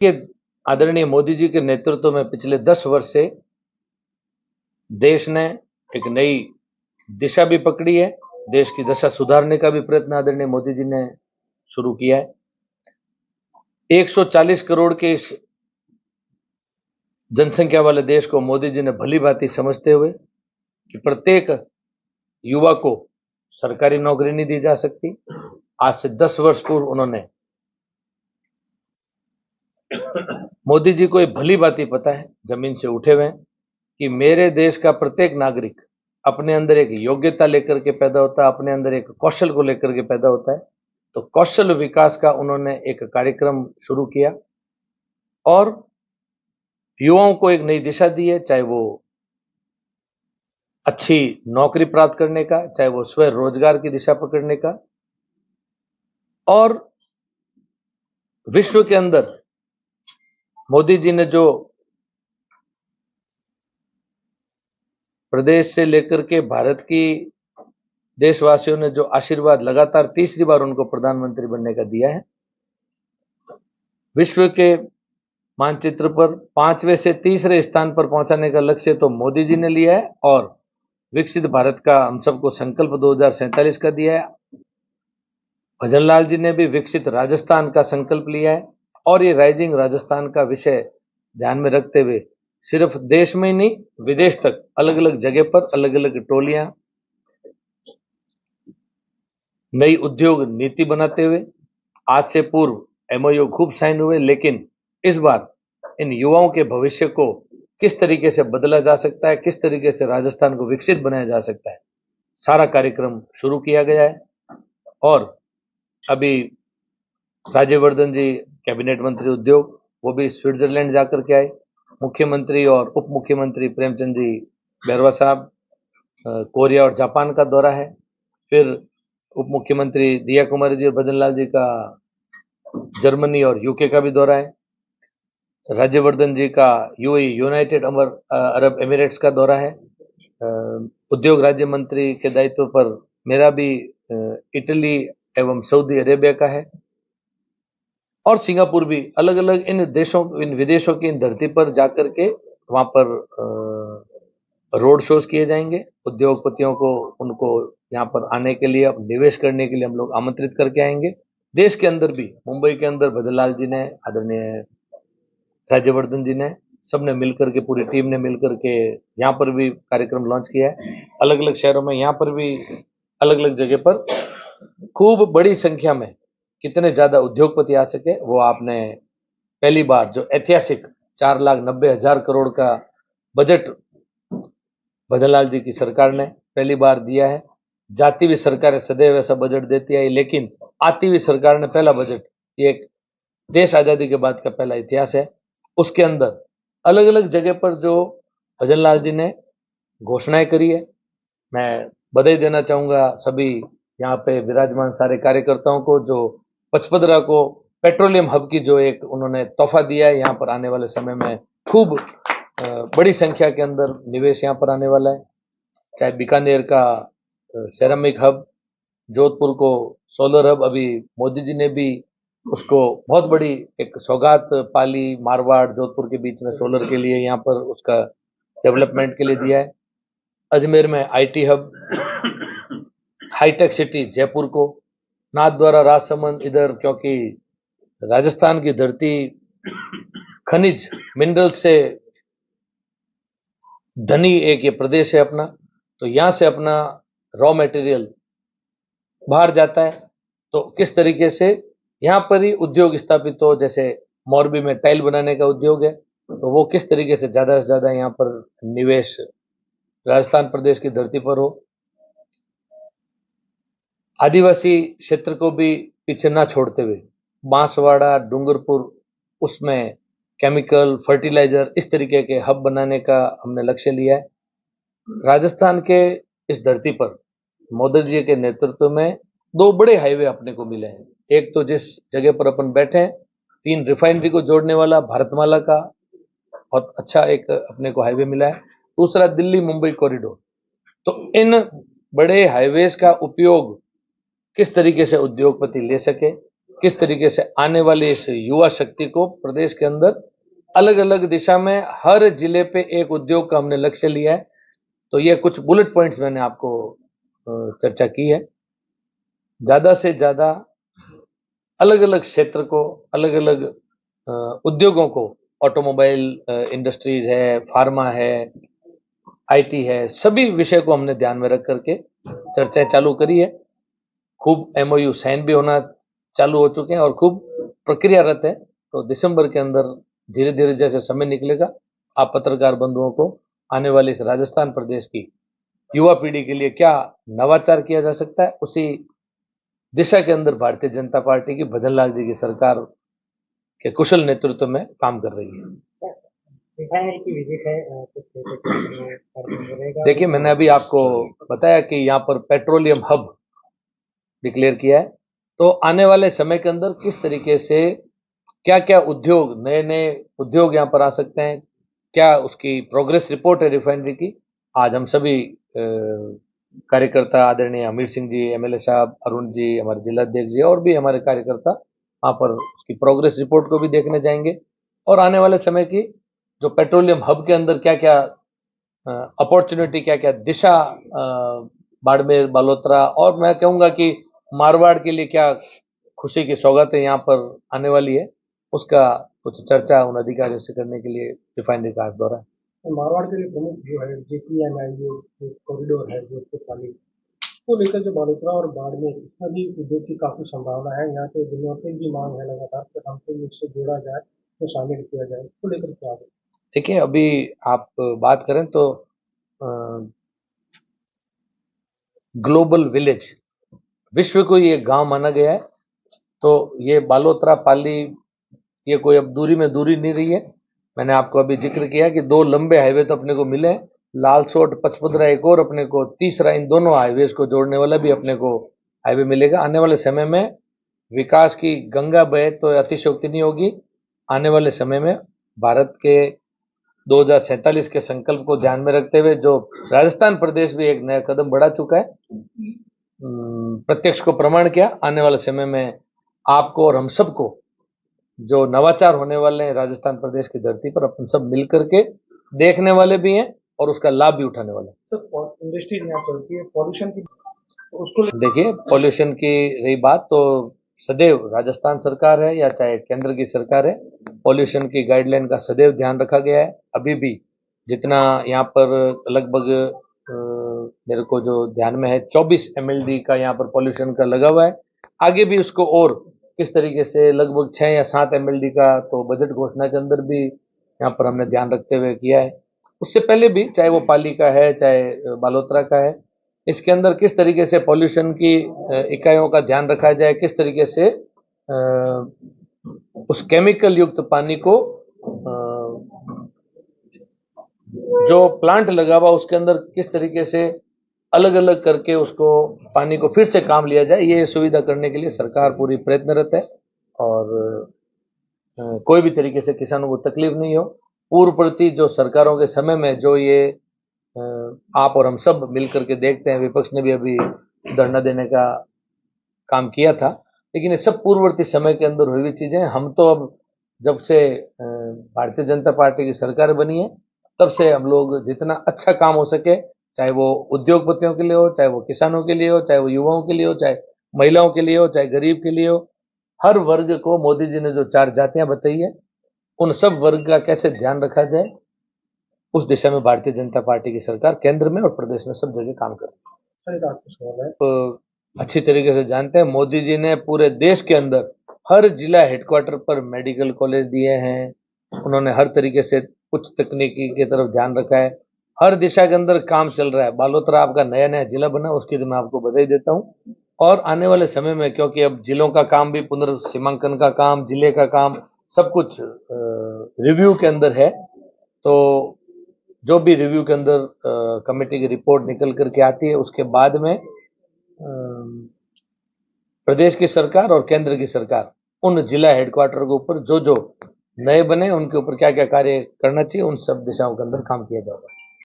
कि आदरणीय मोदी जी के नेतृत्व में पिछले 10 वर्ष से देश ने एक नई दिशा भी पकड़ी है। देश की दशा सुधारने का भी प्रयत्न आदरणीय मोदी जी ने शुरू किया है। 140 करोड़ के इस जनसंख्या वाले देश को मोदी जी ने भली भांति समझते हुए कि प्रत्येक युवा को सरकारी नौकरी नहीं दी जा सकती, आज से 10 वर्ष पूर्व उन्होंने मोदी जी को ये भली भांति पता है, जमीन से उठे हुए हैं, कि मेरे देश का प्रत्येक नागरिक अपने अंदर एक योग्यता लेकर के पैदा होता है, अपने अंदर एक कौशल को लेकर के पैदा होता है। तो कौशल विकास का उन्होंने एक कार्यक्रम शुरू किया और युवाओं को एक नई दिशा दी है, चाहे वो अच्छी नौकरी प्राप्त करने का, चाहे वो स्वयं रोजगार की दिशा पकड़ने का। और विश्व के अंदर मोदी जी ने जो प्रदेश से लेकर के भारत की देशवासियों ने जो आशीर्वाद लगातार तीसरी बार उनको प्रधानमंत्री बनने का दिया है, विश्व के मानचित्र पर 5वें से तीसरे स्थान पर पहुंचाने का लक्ष्य तो मोदी जी ने लिया है और विकसित भारत का हम सबको संकल्प 2047 का दिया है। भजनलाल जी ने भी विकसित राजस्थान का संकल्प लिया है और ये राइजिंग राजस्थान का विषय ध्यान में रखते हुए सिर्फ देश में ही नहीं, विदेश तक अलग अलग जगह पर अलग अलग टोलियां नई उद्योग नीति बनाते हुए आज से पूर्व एमओयू खूब साइन हुए, लेकिन इस बार इन युवाओं के भविष्य को किस तरीके से बदला जा सकता है, किस तरीके से राजस्थान को विकसित बनाया जा सकता है, सारा कार्यक्रम शुरू किया गया है। और अभी राज्यवर्धन जी कैबिनेट मंत्री उद्योग, वो भी स्विट्जरलैंड जाकर के आए। मुख्यमंत्री और उप मुख्यमंत्री प्रेमचंद जी बैरवा साहब कोरिया और जापान का दौरा है। फिर उप मुख्यमंत्री दिया कुमारी जी और भजनलाल जी का जर्मनी और यूके का भी दौरा है। राज्यवर्धन जी का यूएई यूनाइटेड अरब एमिरेट्स का दौरा है। उद्योग राज्य मंत्री के दायित्व पर मेरा भी इटली एवं सऊदी अरेबिया का है और सिंगापुर भी। अलग अलग इन देशों, इन विदेशों की इन धरती पर जाकर के वहां पर रोड शोज किए जाएंगे। उद्योगपतियों को, उनको यहाँ पर आने के लिए, निवेश करने के लिए हम लोग आमंत्रित करके आएंगे। देश के अंदर भी, मुंबई के अंदर भजनलाल जी ने, आदरणीय राज्यवर्धन जी ने, सबने मिलकर के, पूरी टीम ने मिलकर के यहाँ पर भी कार्यक्रम लॉन्च किया है। अलग अलग शहरों में, यहाँ पर भी अलग अलग जगह पर खूब बड़ी संख्या में कितने ज्यादा उद्योगपति आ सके, वो आपने पहली बार जो ऐतिहासिक 4,90,000 करोड़ का बजट भजनलाल जी की सरकार ने पहली बार दिया है। जाती हुई सरकारें सदैव ऐसा बजट देती है, लेकिन आती हुई सरकार ने पहला बजट, ये एक देश आजादी के बाद का पहला इतिहास है, उसके अंदर अलग अलग जगह पर जो भजनलाल जी ने घोषणाएं करी है, मैं बधाई देना चाहूंगा सभी यहाँ पे विराजमान सारे कार्यकर्ताओं को, जो पचपदरा को पेट्रोलियम हब की जो एक उन्होंने तोहफा दिया है। यहाँ पर आने वाले समय में खूब बड़ी संख्या के अंदर निवेश यहाँ पर आने वाला है। चाहे बीकानेर का सेरामिक हब, जोधपुर को सोलर हब, अभी मोदी जी ने भी उसको बहुत बड़ी एक सौगात पाली, मारवाड़, जोधपुर के बीच में सोलर के लिए यहाँ पर उसका डेवलपमेंट के लिए दिया है। अजमेर में IT hub, hi tech city Jaipur को, नाथद्वारा, राजसमंद इधर, क्योंकि राजस्थान की धरती खनिज मिनरल से धनी एक ये प्रदेश है अपना, तो यहां से अपना रॉ मटेरियल बाहर जाता है। तो किस तरीके से यहाँ पर ही उद्योग स्थापित हो, जैसे मोरबी में टाइल बनाने का उद्योग है, तो वो किस तरीके से ज्यादा यहाँ पर निवेश राजस्थान प्रदेश की धरती पर हो। आदिवासी क्षेत्र को भी पीछे ना छोड़ते हुए बांसवाड़ा, डूंगरपुर, उसमें केमिकल, फर्टिलाइजर, इस तरीके के हब बनाने का हमने लक्ष्य लिया है। राजस्थान के इस धरती पर मोदी जी के नेतृत्व में 2 बड़े हाईवे अपने को मिले हैं। एक तो जिस जगह पर अपन बैठे हैं, 3 रिफाइनरी को जोड़ने वाला भारतमाला का बहुत अच्छा एक अपने को हाईवे मिला है। दूसरा दिल्ली मुंबई कॉरिडोर। तो इन बड़े हाईवेज का उपयोग किस तरीके से उद्योगपति ले सके, किस तरीके से आने वाली इस युवा शक्ति को प्रदेश के अंदर अलग अलग दिशा में हर जिले पे एक उद्योग का हमने लक्ष्य लिया है। तो ये कुछ बुलेट पॉइंट्स मैंने आपको चर्चा की है। ज्यादा से ज्यादा अलग अलग क्षेत्र को, अलग अलग उद्योगों को, ऑटोमोबाइल इंडस्ट्रीज है, फार्मा है, आईटी है, सभी विषय को हमने ध्यान में रख करके चर्चाएं चालू करी है। खूब एमओयू साइन भी होना चालू हो चुके हैं और खूब प्रक्रियारत है। तो दिसंबर के अंदर धीरे धीरे जैसे समय निकलेगा, आप पत्रकार बंधुओं को आने वाली इस राजस्थान प्रदेश की युवा पीढ़ी के लिए क्या नवाचार किया जा सकता है, उसी दिशा के अंदर भारतीय जनता पार्टी की भजन लाल जी की सरकार के कुशल नेतृत्व में काम कर रही है। रिफाइनरी की विजिट है, किस तरीके से रहेगा? देखिए, मैंने अभी आपको बताया कि यहाँ पर पेट्रोलियम हब डिक्लेयर किया है। तो आने वाले समय के अंदर किस तरीके से क्या क्या उद्योग, नए नए उद्योग यहाँ पर आ सकते हैं, क्या उसकी प्रोग्रेस रिपोर्ट है रिफाइनरी की, आज हम सभी कार्यकर्ता आदरणीय अमीर सिंह जी, एमएलए साहब, अरुण जी, हमारे जिलाध्यक्ष जी और भी हमारे कार्यकर्ता वहाँ पर उसकी प्रोग्रेस रिपोर्ट को भी देखने जाएंगे। और आने वाले समय की जो पेट्रोलियम हब के अंदर क्या क्या अपॉर्चुनिटी, क्या क्या दिशा बाड़मेर, बालोतरा और मैं कहूँगा कि मारवाड़ के लिए क्या खुशी की सौगातें यहाँ पर आने वाली है, उसका कुछ चर्चा उन अधिकारियों से करने के लिए रिफाइनरी का आज दौरा है। तो मारवाड़ के लिए प्रमुख जो है जेपीएमएल जो कॉरिडोर है जोधपुर वाली, को लेकर जो बालोतरा और बाड़मेर इसमें भी उद्योग की काफी संभावना है। यहाँ पे दिनों से भी मांग है लगातार कि हमको इससे जोड़ा जाए, तो शामिल किया जाए, इसको लेकर क्या है? देखिए, अभी आप बात करें तो ग्लोबल विलेज, विश्व को ये गांव माना गया है। तो ये बालोतरा पाली, ये कोई अब दूरी में दूरी नहीं रही है। मैंने आपको अभी जिक्र किया कि दो लंबे हाईवे तो अपने को मिले, लालसोट पचपदरा एक और अपने को तीसरा, इन दोनों हाईवेज को जोड़ने वाला भी अपने को हाईवे मिलेगा। आने वाले समय में विकास की गंगा बहे तो अतिशयोक्ति नहीं होगी। आने वाले समय में भारत के 2047 के संकल्प को ध्यान में रखते हुए जो राजस्थान प्रदेश भी एक नया कदम बढ़ा चुका है, प्रत्यक्ष को प्रमाण किया। आने वाले समय में आपको और हम सबको जो नवाचार होने वाले हैं राजस्थान प्रदेश की धरती पर, अपन सब मिलकर के देखने वाले भी हैं और उसका लाभ भी उठाने वाले हैं। सर, इंडस्ट्रीज यहाँ चलती है, पॉल्यूशन की उसको देखिए, पॉल्यूशन की रही बात तो सदैव राजस्थान सरकार है या चाहे केंद्र की सरकार है, पॉल्यूशन की गाइडलाइन का सदैव ध्यान रखा गया है। अभी भी जितना यहाँ पर लगभग मेरे को जो ध्यान में है 24 MLD का यहाँ पर पॉल्यूशन का लगा हुआ है। आगे भी उसको और किस तरीके से लगभग 6 या 7 MLD का तो बजट घोषणा के अंदर भी यहाँ पर हमने ध्यान रखते हुए किया है। उससे पहले भी चाहे वो पाली का है चाहे बालोतरा का है, इसके अंदर किस तरीके से पॉल्यूशन की इकाइयों का ध्यान रखा जाए, किस तरीके से उस केमिकल युक्त पानी को जो प्लांट लगा हुआ उसके अंदर किस तरीके से अलग अलग करके उसको पानी को फिर से काम लिया जाए, ये सुविधा करने के लिए सरकार पूरी प्रयत्नरत है। और कोई भी तरीके से किसानों को तकलीफ नहीं हो। पूर्व प्रति जो सरकारों के समय में जो ये आप और हम सब मिलकर के देखते हैं, विपक्ष ने भी अभी धरना देने का काम किया था, लेकिन ये सब पूर्ववर्ती समय के अंदर हुई हुई चीजें। हम तो अब जब से भारतीय जनता पार्टी की सरकार बनी है तब से हम लोग जितना अच्छा काम हो सके, चाहे वो उद्योगपतियों के लिए हो, चाहे वो किसानों के लिए हो, चाहे वो युवाओं के लिए हो, चाहे महिलाओं के लिए हो, चाहे गरीब के लिए हो, हर वर्ग को मोदी जी ने जो 4 जातियां बताई है, उन सब वर्ग का कैसे ध्यान रखा जाए, उस दिशा में भारतीय जनता पार्टी की सरकार केंद्र में और प्रदेश में सब जगह काम कर रही है। तो अच्छी तरीके से जानते हैं, मोदी जी ने पूरे देश के अंदर हर जिला हेडक्वार्टर पर मेडिकल कॉलेज दिए हैं। उन्होंने हर तरीके से उच्च तकनीकी की तरफ ध्यान रखा है। हर दिशा के अंदर काम चल रहा है। बालोतरा आपका नया नया जिला बना, उसकी तो मैं आपको बधाई देता हूँ। और आने वाले समय में, क्योंकि अब जिलों का काम भी, पुनर्सीमांकन का काम, जिले का काम, सब कुछ रिव्यू के अंदर है। तो जो भी रिव्यू के अंदर कमेटी की रिपोर्ट निकल करके आती है, उसके बाद में प्रदेश की सरकार और केंद्र की सरकार उन जिला हेडक्वार्टर के ऊपर जो जो नए बने उनके ऊपर क्या क्या कार्य करना चाहिए, उन सब दिशाओं के अंदर काम किया जाएगा।